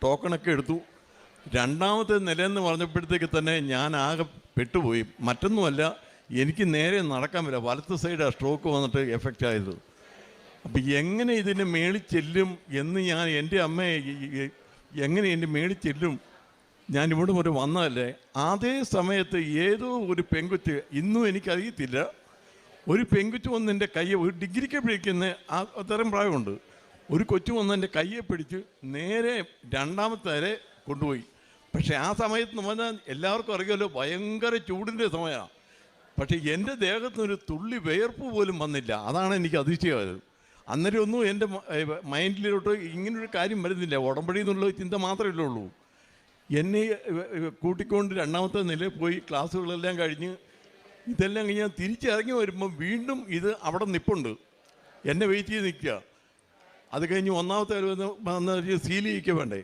ടോക്കണൊക്കെ എടുത്തു. രണ്ടാമത്തെ നിലയെന്ന് പറഞ്ഞപ്പോഴത്തേക്ക് തന്നെ ഞാൻ ആകെ പെട്ടുപോയി. മറ്റൊന്നുമല്ല, എനിക്ക് നേരെ നടക്കാൻ പറ്റില്ല. വലത്ത് സൈഡാണ് സ്ട്രോക്ക് വന്നിട്ട് എഫക്റ്റ് ആയത്. അപ്പം എങ്ങനെ ഇതിന് മേളിൽ ചെല്ലും എന്ന് ഞാൻ എൻ്റെ അമ്മയെ എങ്ങനെ എൻ്റെ മേളിൽ ചെല്ലും, ഞാൻ ഇവിടെ വരെ വന്നതല്ലേ. അതേ സമയത്ത് ഏതോ ഒരു പെങ്കുച്ച്, ഇന്നും എനിക്കറിയത്തില്ല, ഒരു പെങ്കുച്ച് വന്ന് എൻ്റെ കയ്യെ, ഒരു ഡിഗ്രിക്ക് പിടിക്കുന്ന അത്തരം പ്രായമുണ്ട്, ഒരു കൊച്ചു വന്ന് എൻ്റെ കയ്യെ പിടിച്ച് നേരെ രണ്ടാമത്തെ വരെ കൊണ്ടുപോയി. പക്ഷേ ആ സമയത്ത് എന്ന് പറഞ്ഞാൽ എല്ലാവർക്കും അറിയാമല്ലോ, ഭയങ്കര ചൂടിൻ്റെ സമയമാണ്. പക്ഷേ എൻ്റെ ദേഹത്തൊരു തുള്ളി വിയർപ്പ് പോലും വന്നില്ല. അതാണ് എനിക്ക് അതിശയമായത്. അന്നേരം ഒന്നും എൻ്റെ മൈൻഡിലോട്ട് ഇങ്ങനൊരു കാര്യം വരുന്നില്ല. ഉടമ്പടി എന്നുള്ള ചിന്ത മാത്രമേ ഉള്ളൂ. എന്നെ കൂട്ടിക്കൊണ്ട് രണ്ടാമത്തെ നിലയിൽ പോയി ക്ലാസ്സുകളെല്ലാം കഴിഞ്ഞ് ഇതെല്ലാം കഴിഞ്ഞ് ഞാൻ തിരിച്ചിറങ്ങി വരുമ്പോൾ വീണ്ടും ഇത് അവിടെ നിൽപ്പുണ്ട്, എന്നെ വെയിറ്റ് ചെയ്ത് നിൽക്കുക. അത് കഴിഞ്ഞ് ഒന്നാമത്തെ വന്ന് സീൽ ചെയ്യിക്കുക വേണ്ടേ.